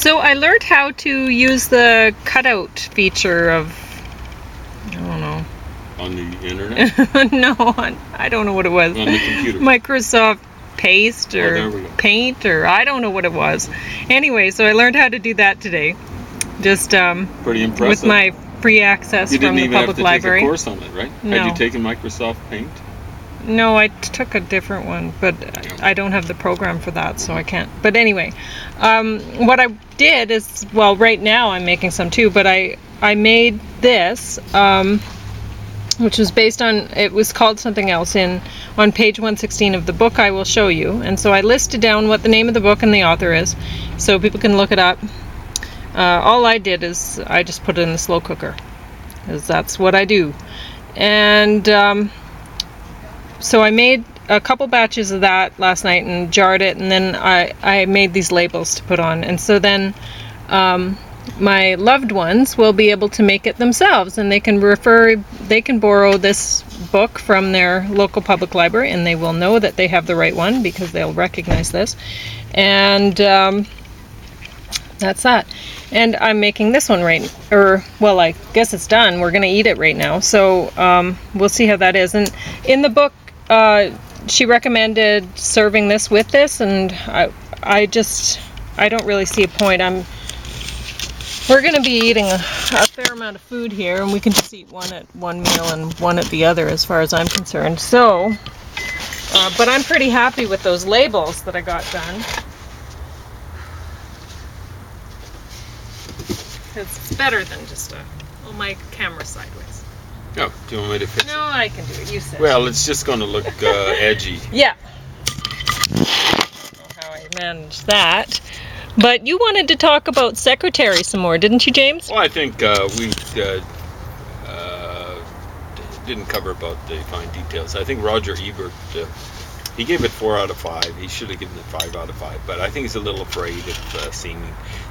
So I learned how to use the cutout feature of, I don't know. On the internet? No, I don't know what it was. On the computer. Microsoft Paste there or we go. Paint, or I don't know what it was. Anyway, so I learned how to do that today. Just Pretty impressive. with my free access You from didn't the even have public to library. take a course on it, right? No. Had you taken Microsoft Paint? No, I took a different one, but I don't have the program for that, so I can't. But anyway, what I did is, well, right now I'm making some too, but I made this, which was based on, it was called something else on page 116 of the book I will show you. And so I listed down what the name of the book and the author is, so people can look it up. All I did is I just put it in the slow cooker, because that's what I do. And so I made a couple batches of that last night and jarred it, and then I made these labels to put on. And so then my loved ones will be able to make it themselves, and they can borrow this book from their local public library, and they will know that they have the right one because they'll recognize this. And that's that. And I'm making this one well, I guess it's done. We're going to eat it right now. So we'll see how that is. And in the book, she recommended serving this with this, and I don't really see a point. We're going to be eating a fair amount of food here, and we can just eat one at one meal and one at the other as far as I'm concerned. So, but I'm pretty happy with those labels that I got done. It's better than just my camera sideways. Oh, do you want me to fix it? No, I can do it. You said. Well, it's just going to look edgy. Yeah. I don't know how I managed that. But you wanted to talk about Secretary some more, didn't you, James? Well, I think we didn't cover about the fine details. I think Roger Ebert, he gave it 4 out of 5. He should have given it 5 out of 5. But I think he's a little afraid of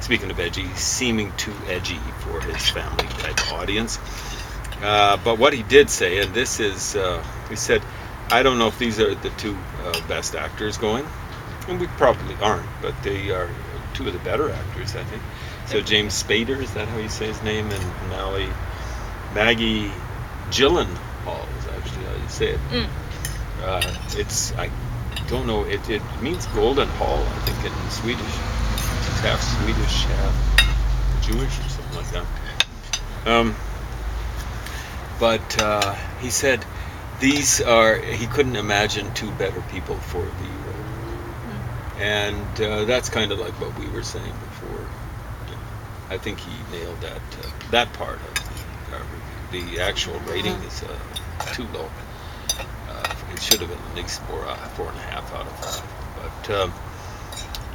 speaking of edgy, seeming too edgy for his family type audience. But what he did say, and this is, he said, I don't know if these are the 2 best actors going. And we probably aren't, but they are 2 of the better actors, I think. So James Spader, is that how you say his name? And Maggie Gyllenhaal is actually how you say it. I don't know, it means golden hall, I think, in Swedish. It's half Swedish, half Jewish or something like that. But he said he couldn't imagine 2 better people for the role. And that's kind of like what we were saying before. I think he nailed that part of the actual rating is too low. It should have been at least 4.5 out of 5. But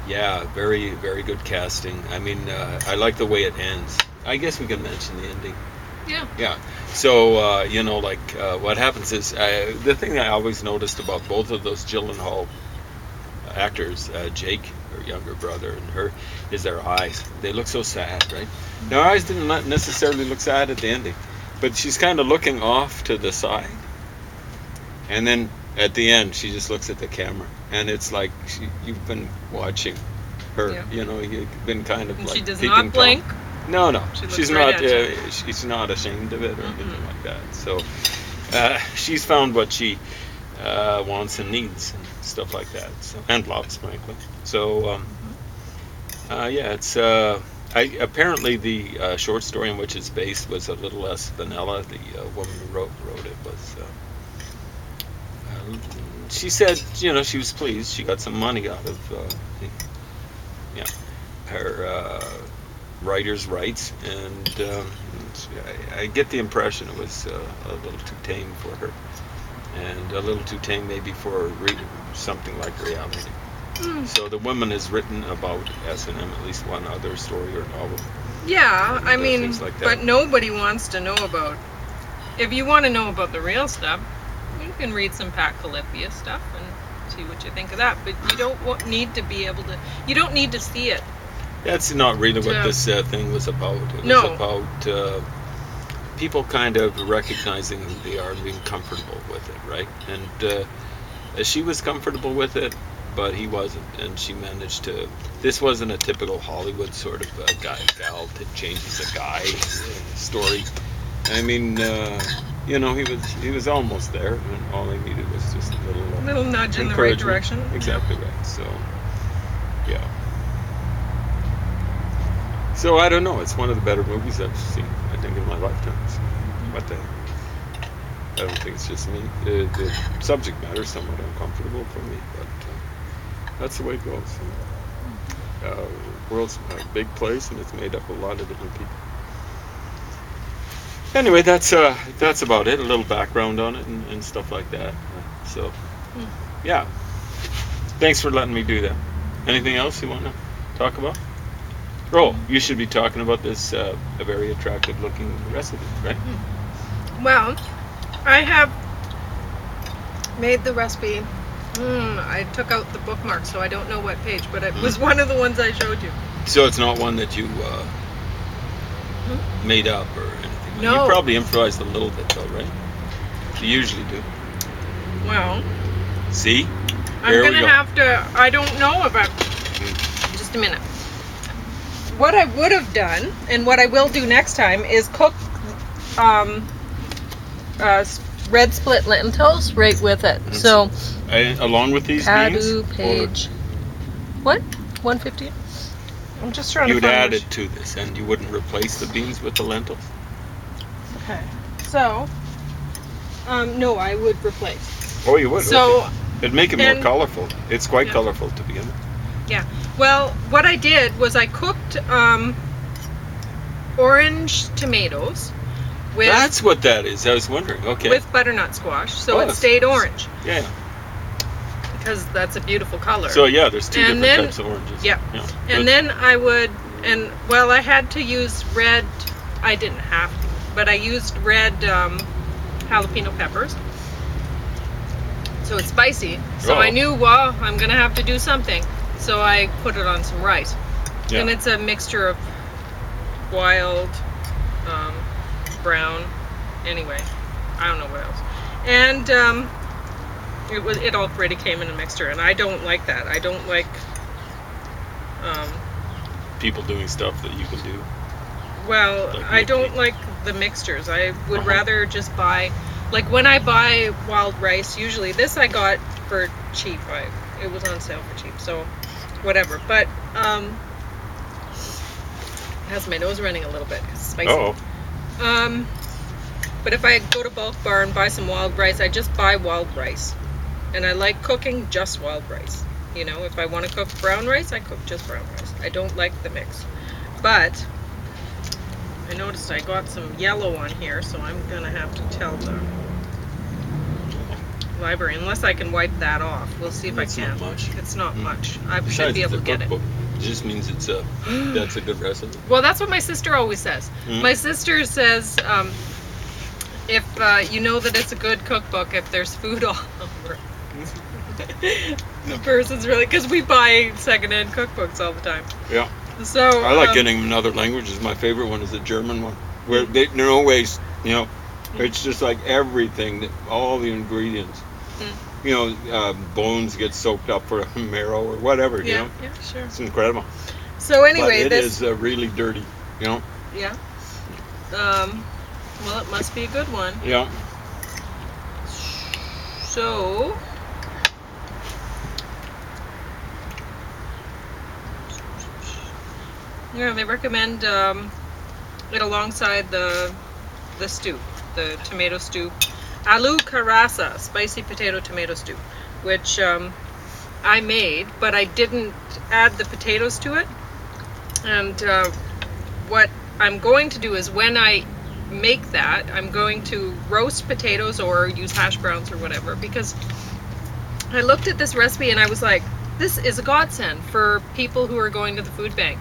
yeah, very, very good casting. I mean, I like the way it ends. I guess we can mention the ending. Yeah. So what happens is the thing I always noticed about both of those Gyllenhaal actors, Jake, her younger brother, and her, is their eyes. They look so sad, right? Their eyes didn't necessarily look sad at the ending, but she's kind of looking off to the side, and then at the end she just looks at the camera, and it's like you've been watching her. Yeah. You've been kind of, and like, she does not blink. No, she's not. Right she's not ashamed of it or anything like that. So she's found what she wants and needs and stuff like that. So, and loves, frankly. So yeah, it's apparently the short story in which it's based was a little less vanilla. The woman who wrote it was. She said, she was pleased. She got some money out of her writer's rights, and I get the impression it was a little too tame for her, and a little too tame maybe for something like reality. So the woman has written about S&M, at least one other story or novel. Yeah, I mean, like but nobody wants to know about. If you want to know about the real stuff, you can read some Pat Calipia stuff and see what you think of that. But you don't need to be able to. You don't need to see it. That's not really what this thing was about. It was about people kind of recognizing who they are and being comfortable with it, right? And she was comfortable with it. but he wasn't, and she managed to. This wasn't a typical Hollywood sort of guy-gal that changes a guy story. I mean, he was almost there, and all he needed was just a little nudge in the right encouragement. direction. Exactly right. So, yeah. So I don't know. It's one of the better movies I've seen, I think, in my lifetime. So, but I don't think it's just me. The subject matter is somewhat uncomfortable for me, but that's the way it goes. World's a big place, and it's made up of a lot of different people. Anyway, that's about it. A little background on it and stuff like that. So, yeah. Thanks for letting me do that. Anything else you want to talk about? Oh, you should be talking about this a very attractive looking recipe, right? Well, I have made the recipe. I took out the bookmark, so I don't know what page, but it was one of the ones I showed you. So it's not one that you made up or anything? No. You probably improvised a little bit, though, right? You usually do. Well, see? I'm going to have to, I don't know about, just a minute. What I would have done, and what I will do next time, is cook red split lentils right with it. So, along with these Padu beans? page. What? 150? I'm just trying You'd to find add it to this, and you wouldn't replace the beans with the lentils? Okay. So, no, I would replace. Oh, you would? So, okay. It'd make it more colorful. It's quite colorful to begin with. Yeah. Well, what I did was I cooked orange tomatoes with... That's what that is. I was wondering. Okay. With butternut squash, so it stayed orange. Yeah. Because that's a beautiful color. So yeah, there's two different types of oranges. Yeah. And then I would, I had to use red, I didn't have to, but I used red jalapeno peppers. So it's spicy. So I knew, well, I'm going to have to do something. So I put it on some rice. Yeah. And it's a mixture of wild, brown, anyway, I don't know what else. And it already came in a mixture, and I don't like that. I don't like people doing stuff that you can do. Well, like I don't like the mixtures. I would rather just buy, like when I buy wild rice, usually this I got for cheap. It was on sale for cheap, so whatever. But it has my nose running a little bit 'cause it's spicy. But if I go to Bulk Bar and buy some wild rice, I just buy wild rice. And I like cooking just wild rice. You know, if I want to cook brown rice, I cook just brown rice. I don't like the mix. But I noticed I got some yellow on here, so I'm going to have to tell the library, unless I can wipe that off. We'll see if I can. Not much. It's not much. I should be able to get it. It just means that's a good recipe. Well, that's what my sister always says. My sister says, if you know that it's a good cookbook, if there's food all over. The person's really, because we buy secondhand cookbooks all the time. Yeah. So I like getting them in other languages. My favorite one is the German one, where there are no waste. You know, it's just like everything, all the ingredients. You know, bones get soaked up for a marrow or whatever. You know. Yeah, sure. It's incredible. So anyway, but it is really dirty. You know. Yeah. Well, it must be a good one. Yeah. So. Yeah, they recommend it alongside the stew, the tomato stew, aloo karasa, spicy potato tomato stew, which I made, but I didn't add the potatoes to it. And what I'm going to do is when I make that, I'm going to roast potatoes or use hash browns or whatever, because I looked at this recipe and I was like, this is a godsend for people who are going to the food bank.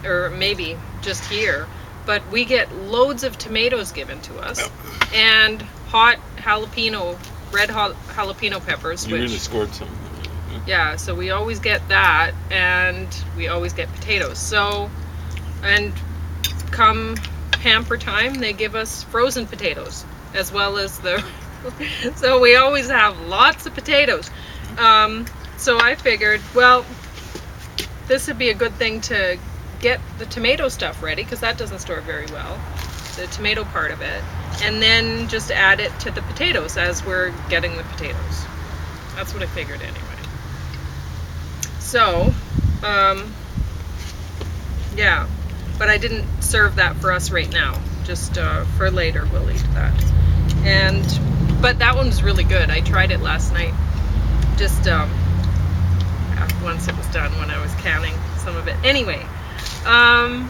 Or maybe just here, but we get loads of tomatoes given to us, and hot red jalapeno peppers. You really scored some. Yeah, so we always get that, and we always get potatoes. So, and come hamper time, they give us frozen potatoes as well as the. So we always have lots of potatoes. So I figured, well, this would be a good thing to get the tomato stuff ready, because that doesn't store very well, the tomato part of it, and then just add it to the potatoes as we're getting the potatoes. That's what I figured anyway. So, yeah, but I didn't serve that for us right now. Just for later, we'll eat that. But that one's really good. I tried it last night. Just once it was done, when I was canning some of it. Anyway, and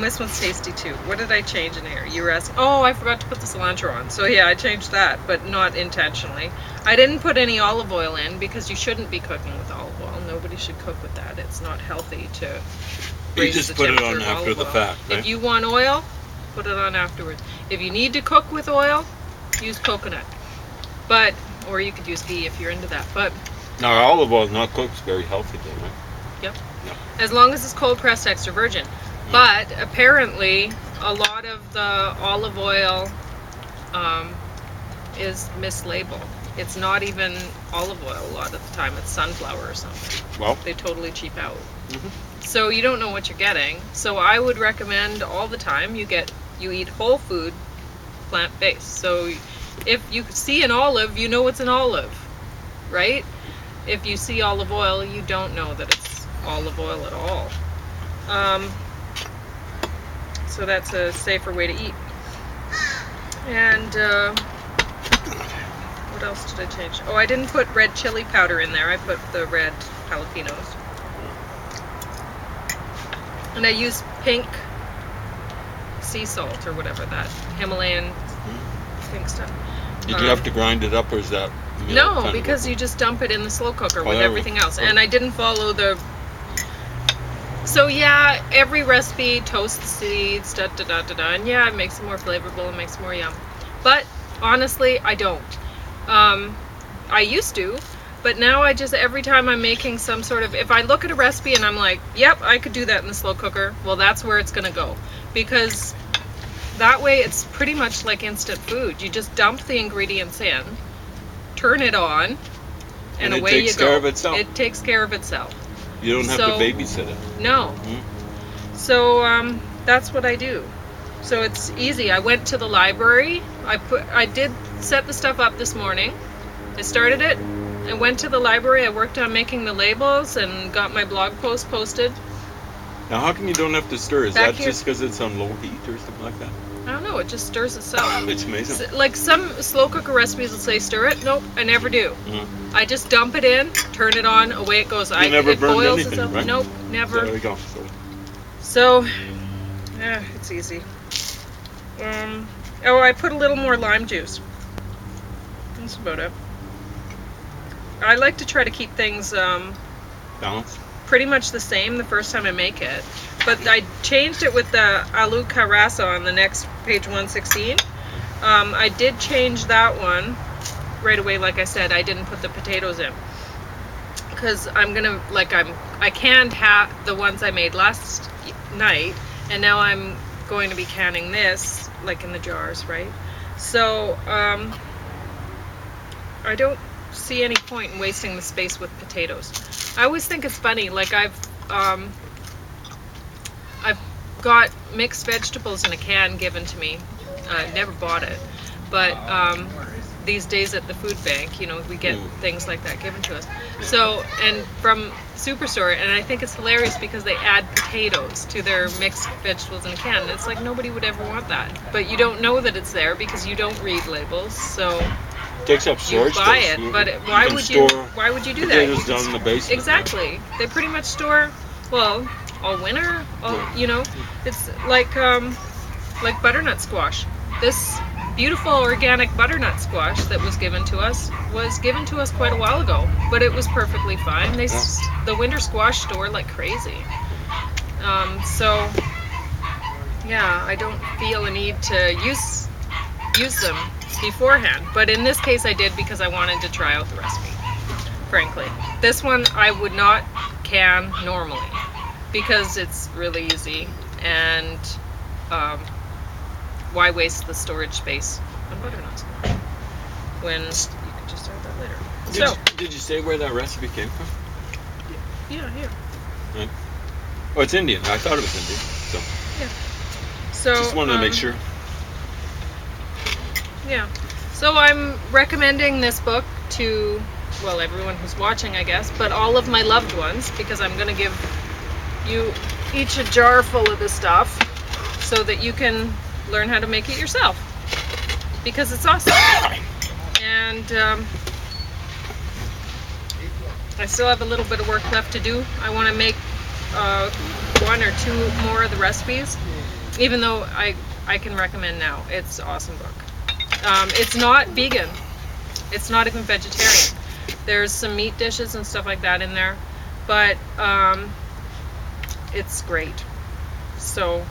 this one's tasty too. What did I change in here? You were asking. Oh, I forgot to put the cilantro on. So yeah, I changed that, but not intentionally. I didn't put any olive oil in because you shouldn't be cooking with olive oil. Nobody should cook with that. It's not healthy to raise just the put it temperature on of after olive the oil. fact, right? If you want oil, put it on afterwards. If you need to cook with oil, use coconut. But, or you could use ghee if you're into that. But Now, olive oil not cooked is very healthy, though, right? yep. Yeah. As long as it's cold pressed extra virgin. But apparently, a lot of the olive oil is mislabeled. It's not even olive oil a lot of the time. It's sunflower or something. Well, They totally cheap out. mhm. So you don't know what you're getting. So I would recommend all the time you eat whole food, plant-based. So if you see an olive, you know it's an olive, right? If you see olive oil, you don't know that it's olive oil at all. So that's a safer way to eat. And what else did I change? Oh, I didn't put red chili powder in there. I put the red jalapenos. And I used pink sea salt or whatever, that Himalayan pink stuff. Did you have to grind it up, or is that meal No, kind of because a- you just dump it in the slow cooker Oh, with there we everything go. else. And I didn't follow the... So yeah, every recipe, toast the seeds, and yeah, it makes it more flavorful, it makes it more yum. But honestly, I don't. I used to, but now I just, every time I'm making some sort of, if I look at a recipe and I'm like, yep, I could do that in the slow cooker, well, that's where it's gonna go. Because that way it's pretty much like instant food. You just dump the ingredients in, turn it on, and it away takes you go. care of itself. It takes care of itself. You don't have So- to babysit it. No. Mhm. So that's what I do. So it's easy. I went to the library. I did set the stuff up this morning. I started it. I went to the library. I worked on making the labels and got my blog post posted. Now, how come you don't have to stir? Is Back that here. just because it's on low heat or something like that? I don't know. It just stirs itself. It's amazing. Like some slow cooker recipes will say stir it. Nope, I never do. Mhm. I just dump it in, turn it on, away it goes. never it burned boils anything, itself. right? Nope, never. There we go. So, it's easy. Oh, I put a little more lime juice. That's about it. I like to try to keep things Balance. pretty much the same the first time I make it. But I changed it with the aloo karasa on the next page 116. I did change that one right away. Like I said, I didn't put the potatoes in. Because I canned the ones I made last night, and now I'm going to be canning this, like in the jars, right? So, I don't see any point in wasting the space with potatoes. I always think it's funny, like I've got mixed vegetables in a can given to me. Never bought it, but these days at the food bank, we get things like that given to us. So, and from Superstore, and I think it's hilarious because they add potatoes to their mixed vegetables in a can. And it's like nobody would ever want that, but you don't know that it's there because you don't read labels. So It takes up you storage buy space. it, but why can would you? store Why would you do that? potatoes You can down in the basement. Exactly. They pretty much store, well, all winter. It's like butternut squash. This beautiful organic butternut squash that was given to us quite a while ago, but it was perfectly fine. The winter squash store like crazy. So yeah, I don't feel a need to use them beforehand, but in this case I did because I wanted to try out the recipe. Frankly, this one I would not can normally because it's really easy, and why waste the storage space on butternut squash? when you can just start that later. Did you say where that recipe came from? Yeah, here. Right. Oh, it's Indian. I thought it was Indian. So So just wanted to make sure. Yeah. So I'm recommending this book to, well, everyone who's watching, I guess, but all of my loved ones, because I'm going to give you each a jar full of this stuff so that you can learn how to make it yourself. Because it's awesome. And I still have a little bit of work left to do. I want to make 1 or 2 more of the recipes, even though I can recommend now. It's an awesome book. It's not vegan. It's not even vegetarian. There's some meat dishes and stuff like that in there, but it's great. So.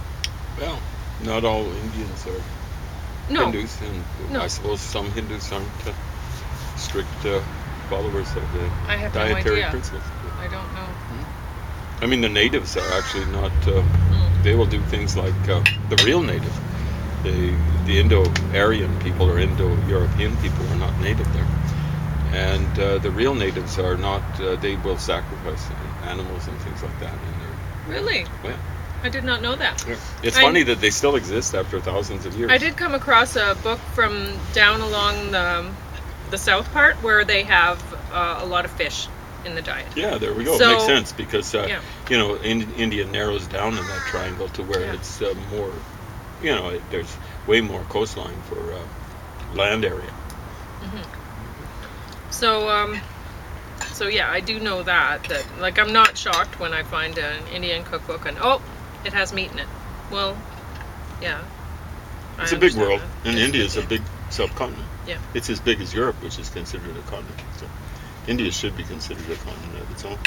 Well, not all Indians are Hindus, and No. I suppose some Hindus aren't strict followers of the I have no dietary idea. principles. I don't know. I mean, the natives are actually not. They will do things like the real native. The Indo-Aryan people or Indo-European people are not native there, and the real natives are not. They will sacrifice animals and things like that in their. Really? Yeah. I did not know that. Yeah. It's funny that they still exist after thousands of years. I did come across a book from down along the south part where they have a lot of fish in the diet. Yeah, there we go. So, it makes sense because yeah. India narrows down in that triangle to where Yeah. it's more. There's way more coastline for land area. So yeah, I do know that like I'm not shocked when I find an Indian cookbook and it has meat in it. Well, yeah. It's I a big understand world, that. and It's India is a yeah. big subcontinent. Yeah. It's as big as Europe, which is considered a continent. So India should be considered a continent of its own.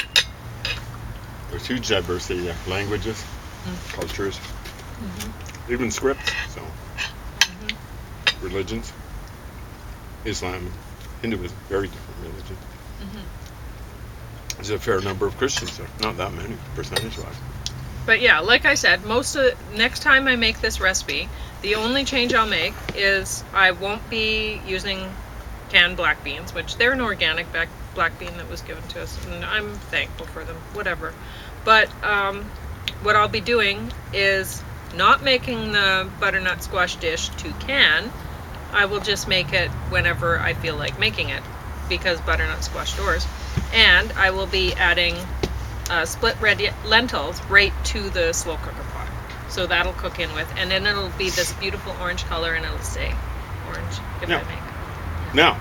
There's huge diversity there, languages, cultures, even scripts. So religions, Islam, Hinduism, very different religions. There's a fair number of Christians there, not that many percentage-wise. But yeah, like I said, next time I make this recipe, the only change I'll make is I won't be using canned black beans, which they're an organic black bean that was given to us, and I'm thankful for them, whatever. But what I'll be doing is not making the butternut squash dish to can. I will just make it whenever I feel like making it, because butternut squash stores. And I will be adding split red lentils right to the slow cooker pot. So that'll cook in with, and then it'll be this beautiful orange color, and it'll stay orange if Yeah. I make. Now,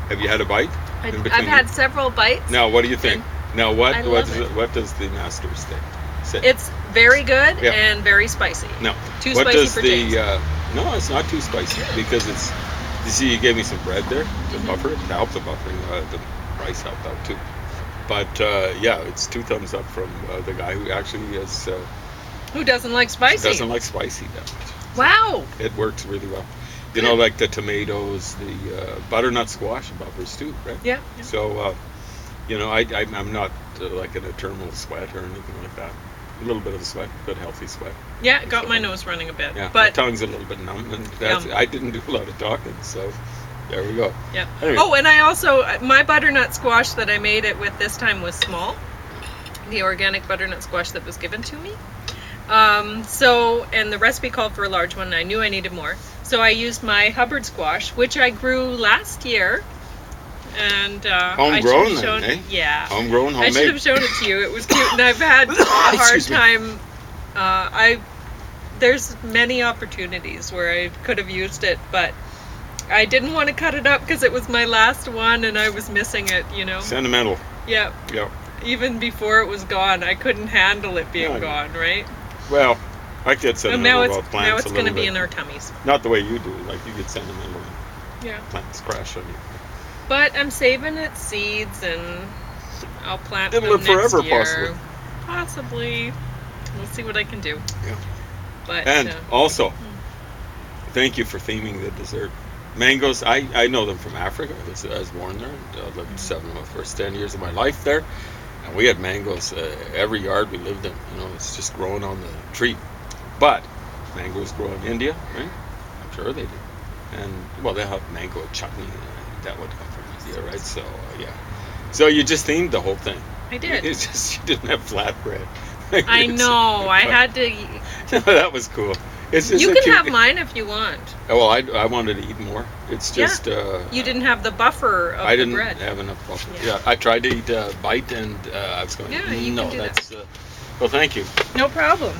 have you had a bite? in between I've had several bites. Now, what do you think? Now, I love it. what does the master say? It's very good Yeah. and very spicy. No. Too What spicy does for the James. no, it's not too spicy because it's. You see, you gave me some bread there to buffer it. To help the buffering, the rice helped out too. But yeah, it's 2 thumbs up from the guy who actually is Who doesn't like spicy? doesn't like spicy that much. Wow. It works really well. You know, like the tomatoes, the butternut squash buffers too, right? Yeah. So, I'm not like an eternal sweat or anything like that. A little bit of a sweat, but healthy sweat. Yeah, it got So, my nose running a bit. Yeah, my But tongue's a little bit numb, and Yum. I didn't do a lot of talking, so there we go. yeah. Anyway. Oh, and I also my butternut squash that I made it with this time was small. The organic butternut squash that was given to me. And the recipe called for a large one, and I knew I needed more. So I used my Hubbard squash, which I grew last year. And I should Homegrown have shown then, eh? Yeah. Homegrown, I should homemade. have shown it to you. It was cute, and I've had a hard Excuse me. time. There's many opportunities where I could have used it, but I didn't want to cut it up because it was my last one, and I was missing it. Sentimental. Yeah. Yeah. Even before it was gone, I couldn't handle it being Yeah. gone, right? Well, I get And sentimental now about plants it's a going to little be bit. in our tummies. Not the way you do. Like you get sentimental when Yeah. plants crash on you. But I'm saving its seeds, and I'll plant It'll them live forever, next year. possibly. Possibly. We'll see what I can do. Yeah. But And also, thank you for theming the dessert. Mangoes, I know them from Africa. I was born there. I lived 7 of the first 10 years of my life there. And we had mangoes every yard we lived in. It's just growing on the tree. But mangoes grow in India, right? I'm sure they do. And, well, they'll have mango chutney, that would come from India, right? So yeah. So you just themed the whole thing. I did. It's just you didn't have flatbread. I know. I had to. No, that was cool. It's just You a can cute- have mine if you want. Oh, well, I wanted to eat more. It's just You didn't have the buffer of I the didn't bread. have enough buffer. Yeah. Yeah, I tried to eat a bite and I was going. Yeah, you no, can do that. that's. Well, thank you. No problem.